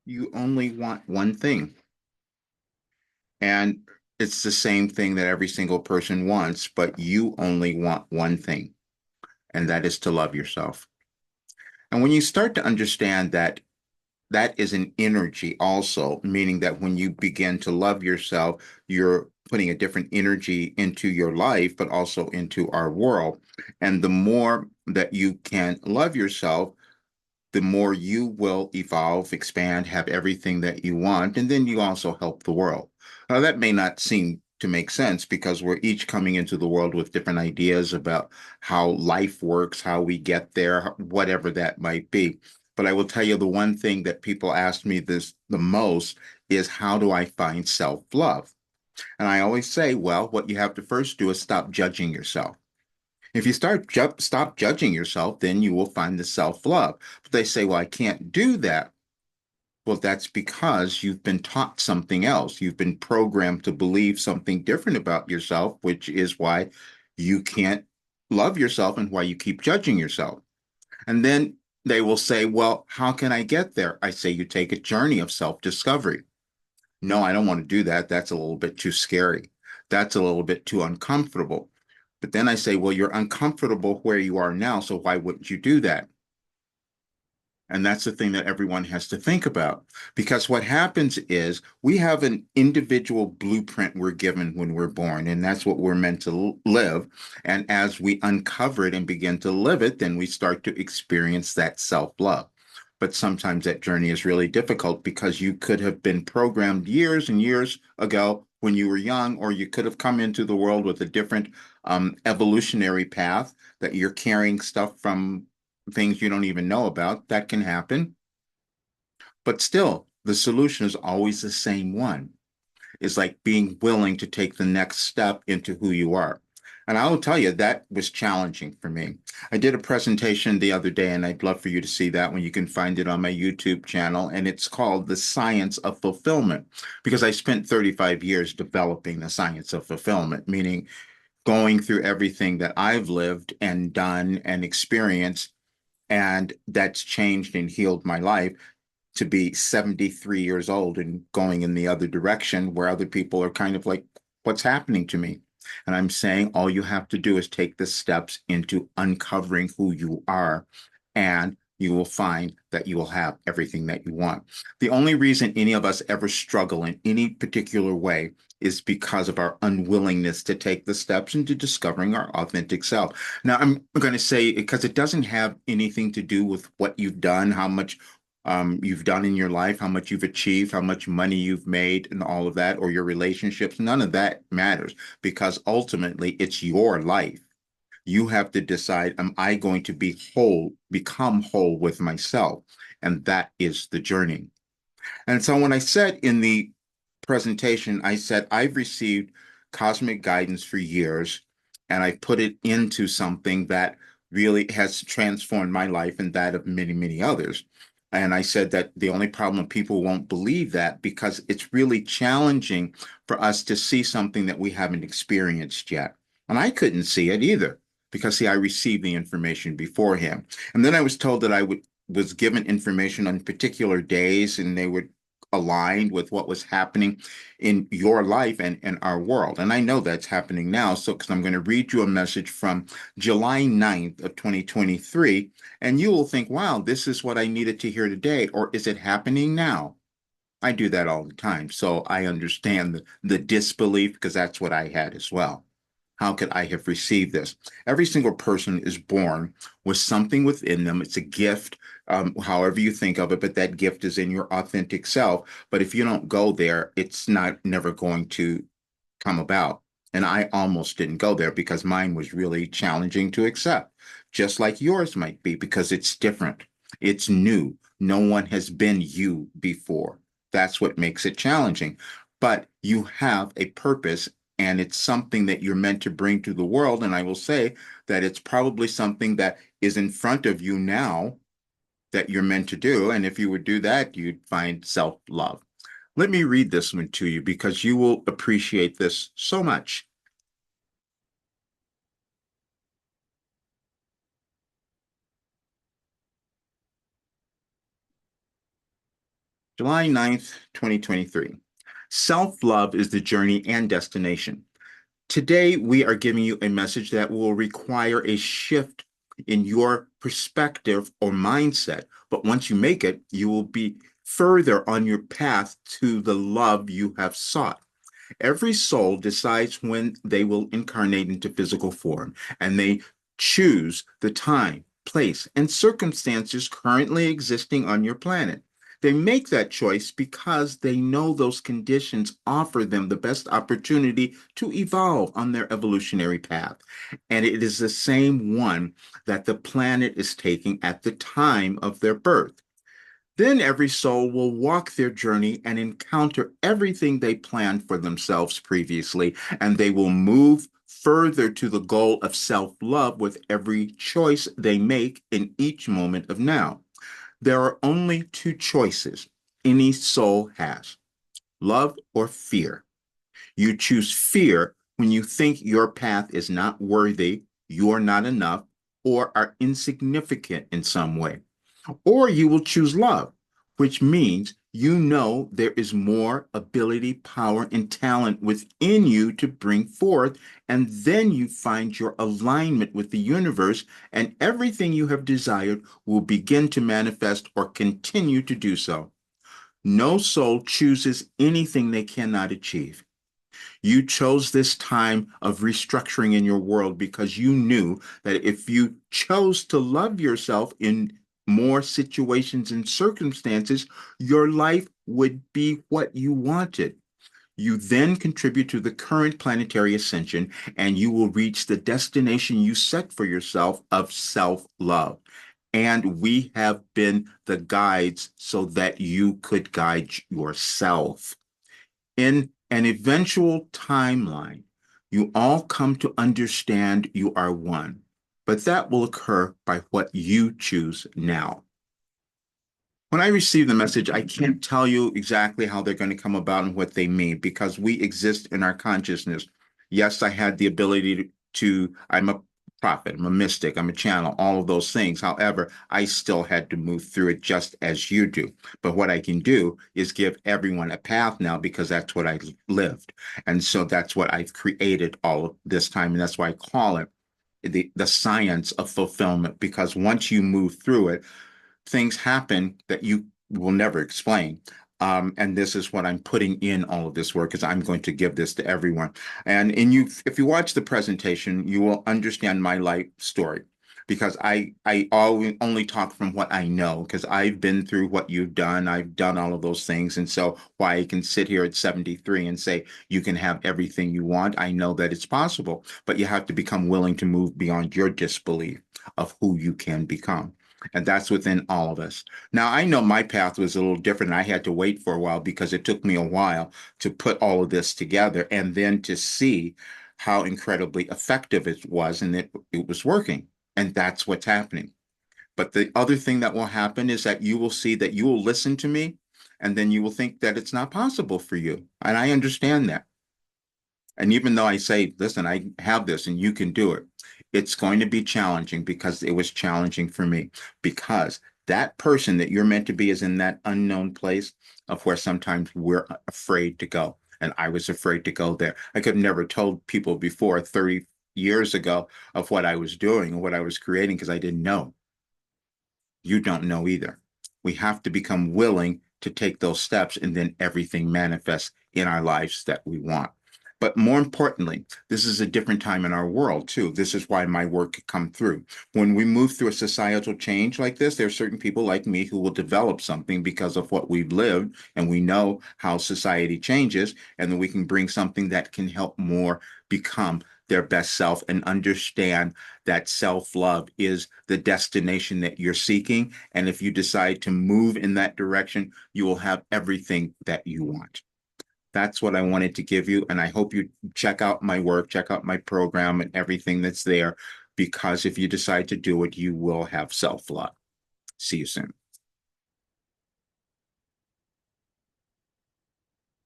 You only want one thing. And it's the same thing that every single person wants, but you only want one thing, and that is to love yourself. And when you start to understand that that is an energy also, meaning that when you begin to love yourself, you're putting a different energy into your life, but also into our world. And the more that you can love yourself, the more you will evolve, expand, have everything that you want, and then you also help the world. Now, that may not seem to make sense because we're each coming into the world with different ideas about how life works, how we get there, whatever that might be. But I will tell you the one thing that people ask me this the most is how do I find self-love? And I always say, well, what you have to first do is stop judging yourself. If you stop judging yourself, then you will find the self-love. But they say, well, I can't do that. Well, that's because you've been taught something else. You've been programmed to believe something different about yourself, which is why you can't love yourself and why you keep judging yourself. And then they will say, well, how can I get there? I say you take a journey of self-discovery. No, I don't want to do that. That's a little bit too scary. That's a little bit too uncomfortable. But then I say, well, you're uncomfortable where you are now, so why wouldn't you do that? And that's the thing that everyone has to think about. Because what happens is we have an individual blueprint we're given when we're born, and that's what we're meant to live. And as we uncover it and begin to live it, then we start to experience that self-love. But sometimes that journey is really difficult because you could have been programmed years and years ago when you were young, or you could have come into the world with a different evolutionary path that you're carrying stuff from things you don't even know about. That can happen. But still, the solution is always the same one. It's like being willing to take the next step into who you are. And I will tell you, that was challenging for me. I did a presentation the other day, and I'd love for you to see that when you can find it on my YouTube channel. And it's called The Science of Fulfillment, because I spent 35 years developing the science of fulfillment, meaning going through everything that I've lived and done and experienced, and that's changed and healed my life to be 73 years old and going in the other direction where other people are kind of like, what's happening to me? And I'm saying all you have to do is take the steps into uncovering who you are, and you will find that you will have everything that you want. The only reason any of us ever struggle in any particular way is because of our unwillingness to take the steps into discovering our authentic self. Now, I'm going to say, because it doesn't have anything to do with what you've done, how much you've done in your life, how much you've achieved, how much money you've made, and all of that, or your relationships. None of that matters because ultimately it's your life. You have to decide, am I going to be whole, become whole with myself? And that is the journey. And so when I said in the presentation, I said, I've received cosmic guidance for years, and I put it into something that really has transformed my life and that of many, many others. And I said that the only problem people won't believe that because it's really challenging for us to see something that we haven't experienced yet. And I couldn't see it either because, see, I received the information beforehand. And then I was told that I would was given information on particular days and they would aligned with what was happening in your life and in our world. And I know that's happening now. So, because I'm going to read you a message from July 9th of 2023, and you will think, wow, this is what I needed to hear today. Or is it happening now? I do that all the time. So I understand the disbelief because that's what I had as well. How could I have received this? Every single person is born with something within them. It's a gift, however you think of it, but that gift is in your authentic self. But if you don't go there, it's not never going to come about. And I almost didn't go there because mine was really challenging to accept, just like yours might be, because it's different. It's new. No one has been you before. That's what makes it challenging. But you have a purpose and it's something that you're meant to bring to the world. And I will say that it's probably something that is in front of you now that you're meant to do. And if you would do that, you'd find self-love. Let me read this one to you because you will appreciate this so much. July 9th, 2023. Self-love is the journey and destination. Today, we are giving you a message that will require a shift in your perspective or mindset. But once you make it, you will be further on your path to the love you have sought. Every soul decides when they will incarnate into physical form, and they choose the time, place, and circumstances currently existing on your planet. They make that choice because they know those conditions offer them the best opportunity to evolve on their evolutionary path. And it is the same one that the planet is taking at the time of their birth. Then every soul will walk their journey and encounter everything they planned for themselves previously, and they will move further to the goal of self-love with every choice they make in each moment of now. There are only two choices any soul has: love or fear. You choose fear when you think your path is not worthy, you're not enough, or are insignificant in some way. Or you will choose love, which means you know there is more ability, power, and talent within you to bring forth, and then you find your alignment with the universe, and everything you have desired will begin to manifest or continue to do so. No soul chooses anything they cannot achieve. You chose this time of restructuring in your world because you knew that if you chose to love yourself in more situations and circumstances, your life would be what you wanted. You then contribute to the current planetary ascension, and you will reach the destination you set for yourself of self love. And we have been the guides so that you could guide yourself. In an eventual timeline, you all come to understand you are one, but that will occur by what you choose now. When I receive the message, I can't tell you exactly how they're going to come about and what they mean because we exist in our consciousness. Yes, I had the ability I'm a prophet, I'm a mystic, I'm a channel, all of those things. However, I still had to move through it just as you do. But what I can do is give everyone a path now because that's what I lived. And so that's what I've created all of this time. And that's why I call it the science of fulfillment, because once you move through it, things happen that you will never explain. And this is what I'm putting in all of this work because I'm going to give this to everyone. If you watch the presentation, you will understand my life story because I always only talk from what I know because I've been through what you've done. I've done all of those things. And so why I can sit here at 73 and say you can have everything you want, I know that it's possible, but you have to become willing to move beyond your disbelief of who you can become. And that's within all of us. Now, I know my path was a little different. I had to wait for a while because it took me a while to put all of this together and then to see how incredibly effective it was and it was working. And that's what's happening. But the other thing that will happen is that you will see that you will listen to me and then you will think that it's not possible for you. And I understand that. And even though I say, listen, I have this and you can do it, it's going to be challenging because it was challenging for me. Because that person that you're meant to be is in that unknown place of where sometimes we're afraid to go. And I was afraid to go there. I could have never told people before 30 years ago of what I was doing and what I was creating because I didn't know. You don't know either. We have to become willing to take those steps, and then everything manifests in our lives that we want. But more importantly, this is a different time in our world, too. This is why my work could come through. When we move through a societal change like this, there are certain people like me who will develop something because of what we've lived, and we know how society changes, and then we can bring something that can help more become their best self and understand that self-love is the destination that you're seeking. And if you decide to move in that direction, you will have everything that you want. That's what I wanted to give you. And I hope you check out my work, check out my program and everything that's there, because if you decide to do it, you will have self-love. See you soon.